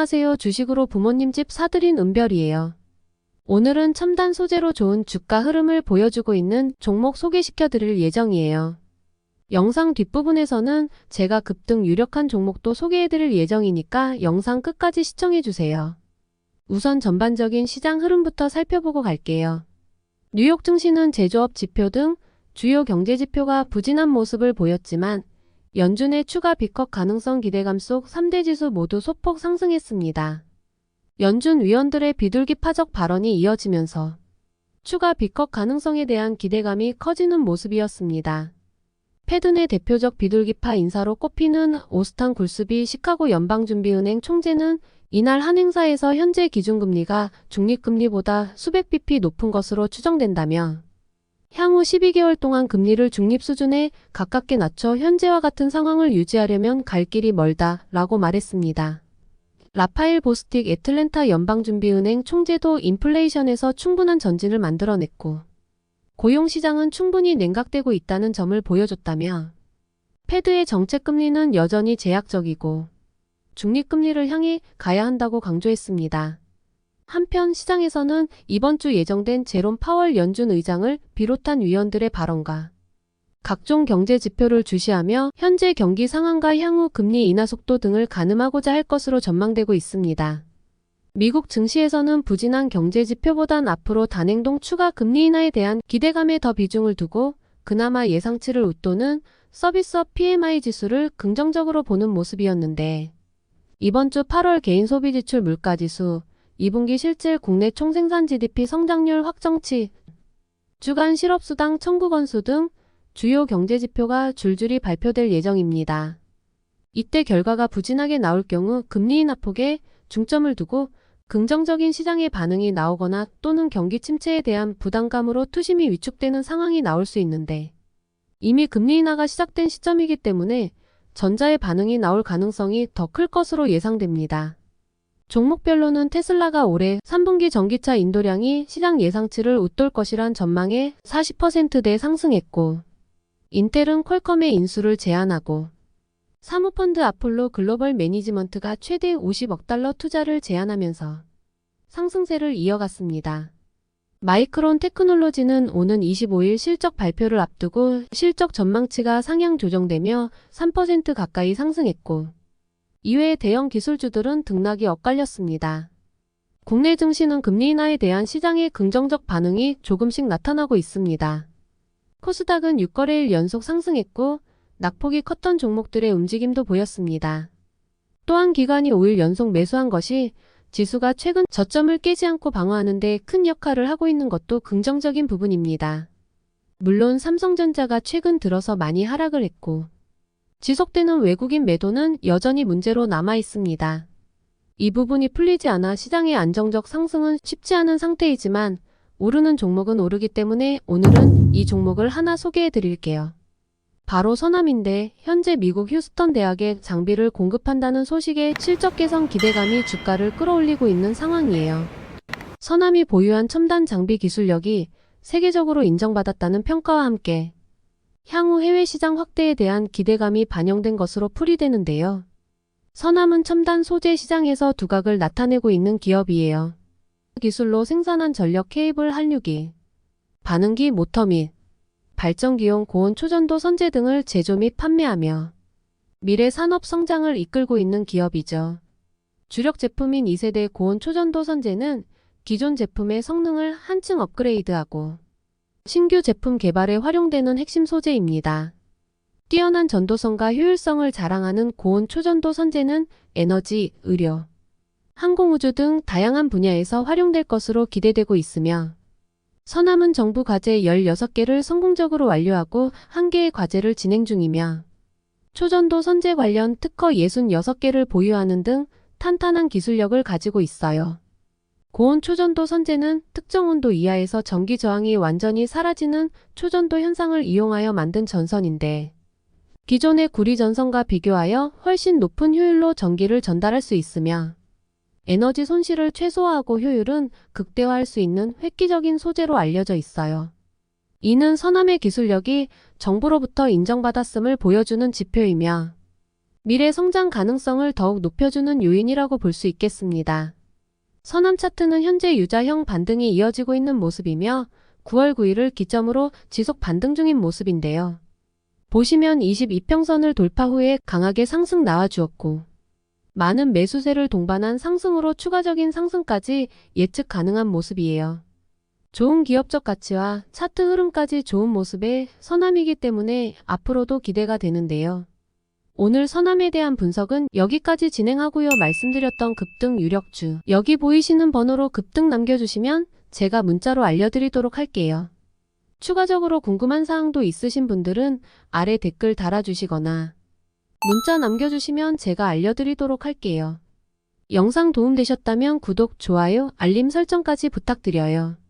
안녕하세요. 주식으로 부모님 집 사들인 은별이에요. 오늘은 첨단 소재로 좋은 주가 흐름을 보여주고 있는 종목 소개시켜 드릴 예정이에요. 영상 뒷부분에서는 제가 급등 유력한 종목도 소개해 드릴 예정이니까 영상 끝까지 시청해 주세요. 우선 전반적인 시장 흐름부터 살펴보고 갈게요. 뉴욕 증시는 제조업 지표 등 주요 경제 지표가 부진한 모습을 보였지만 연준의 추가 비컷 가능성 기대감 속 3대 지수 모두 소폭 상승했습니다. 연준 위원들의 비둘기 파적 발언이 이어지면서 추가 비컷 가능성에 대한 기대감이 커지는 모습이었습니다. 페드 내 대표적 비둘기파 인사로 꼽히는 오스탄 굴스비 시카고 연방준비은행 총재는 이날 한 행사에서 현재 기준금리가 중립금리보다 수백 bp 높은 것으로 추정된다며 향후 12개월 동안 금리를 중립 수준에 가깝게 낮춰 현재와 같은 상황을 유지하려면 갈 길이 멀다 라고 말했습니다. 라파엘 보스틱 애틀랜타 연방준비은행 총재도 인플레이션에서 충분한 전진을 만들어냈고 고용시장은 충분히 냉각되고 있다는 점을 보여줬다며 페드의 정책금리는 여전히 제약적이고 중립금리를 향해 가야 한다고 강조했습니다. 한편 시장에서는 이번 주 예정된 제롬 파월 연준 의장을 비롯한 위원들의 발언과 각종 경제 지표를 주시하며 현재 경기 상황과 향후 금리 인하 속도 등을 가늠하고자 할 것으로 전망되고 있습니다. 미국 증시에서는 부진한 경제 지표보단 앞으로 단행동 추가 금리 인하에 대한 기대감에 더 비중을 두고 그나마 예상치를 웃도는 서비스업 PMI 지수를 긍정적으로 보는 모습이었는데 이번 주 8월 개인소비지출 물가지수 2분기 실질 국내 총생산 GDP 성장률 확정치, 주간 실업수당 청구 건수 등 주요 경제지표가 줄줄이 발표될 예정입니다. 이때 결과가 부진하게 나올 경우 금리 인하 폭에 중점을 두고 긍정적인 시장의 반응이 나오거나 또는 경기 침체에 대한 부담감으로 투심이 위축되는 상황이 나올 수 있는데 이미 금리 인하가 시작된 시점이기 때문에 전자의 반응이 나올 가능성이 더 클 것으로 예상됩니다. 종목별로는 테슬라가 올해 3분기 전기차 인도량이 시장 예상치를 웃돌 것이란 전망에 40%대 상승했고 인텔은 퀄컴의 인수를 제안하고 사모펀드 아폴로 글로벌 매니지먼트가 최대 50억 달러 투자를 제안하면서 상승세를 이어갔습니다. 마이크론 테크놀로지는 오는 25일 실적 발표를 앞두고 실적 전망치가 상향 조정되며 3% 가까이 상승했고 이외의 대형 기술주들은 등락이 엇갈렸습니다. 국내 증시는 금리 인하에 대한 시장의 긍정적 반응이 조금씩 나타나고 있습니다. 코스닥은 6거래일 연속 상승했고 낙폭이 컸던 종목들의 움직임도 보였습니다. 또한 기관이 5일 연속 매수한 것이 지수가 최근 저점을 깨지 않고 방어하는 데 큰 역할을 하고 있는 것도 긍정적인 부분입니다. 물론 삼성전자가 최근 들어서 많이 하락을 했고 지속되는 외국인 매도는 여전히 문제로 남아 있습니다. 이 부분이 풀리지 않아 시장의 안정적 상승은 쉽지 않은 상태이지만 오르는 종목은 오르기 때문에 오늘은 이 종목을 하나 소개해 드릴게요. 바로 서남인데 현재 미국 휴스턴 대학에 장비를 공급한다는 소식에 실적 개선 기대감이 주가를 끌어올리고 있는 상황이에요. 서남이 보유한 첨단 장비 기술력이 세계적으로 인정받았다는 평가와 함께 향후 해외 시장 확대에 대한 기대감이 반영된 것으로 풀이되는데요. 서남은 첨단 소재 시장에서 두각을 나타내고 있는 기업이에요. 기술로 생산한 전력 케이블 한류기, 반응기 모터 및 발전기용 고온 초전도 선재 등을 제조 및 판매하며 미래 산업 성장을 이끌고 있는 기업이죠. 주력 제품인 2세대 고온 초전도 선재는 기존 제품의 성능을 한층 업그레이드하고 신규 제품 개발에 활용되는 핵심 소재입니다. 뛰어난 전도성과 효율성을 자랑하는 고온 초전도 선재는 에너지, 의료, 항공우주 등 다양한 분야에서 활용될 것으로 기대되고 있으며 서남은 정부 과제 16개를 성공적으로 완료하고 1개의 과제를 진행 중이며 초전도 선재 관련 특허 66개를 보유하는 등 탄탄한 기술력을 가지고 있어요. 고온 초전도 선재는 특정 온도 이하에서 전기 저항이 완전히 사라지는 초전도 현상을 이용하여 만든 전선인데 기존의 구리 전선과 비교하여 훨씬 높은 효율로 전기를 전달할 수 있으며 에너지 손실을 최소화하고 효율은 극대화할 수 있는 획기적인 소재로 알려져 있어요. 이는 서남의 기술력이 정부로부터 인정받았음을 보여주는 지표이며 미래 성장 가능성을 더욱 높여주는 요인이라고 볼 수 있겠습니다. 서남 차트는 현재 유자형 반등이 이어지고 있는 모습이며 9월 9일을 기점으로 지속 반등 중인 모습인데요. 보시면 22평선을 돌파 후에 강하게 상승 나와주었고 많은 매수세를 동반한 상승으로 추가적인 상승까지 예측 가능한 모습이에요. 좋은 기업적 가치와 차트 흐름까지 좋은 모습의 서남이기 때문에 앞으로도 기대가 되는데요. 오늘 서남에 대한 분석은 여기까지 진행하고요. 말씀드렸던 급등 유력주, 여기 보이시는 번호로 급등 남겨주시면 제가 문자로 알려드리도록 할게요. 추가적으로 궁금한 사항도 있으신 분들은 아래 댓글 달아주시거나 문자 남겨주시면 제가 알려드리도록 할게요. 영상 도움되셨다면 구독, 좋아요, 알림 설정까지 부탁드려요.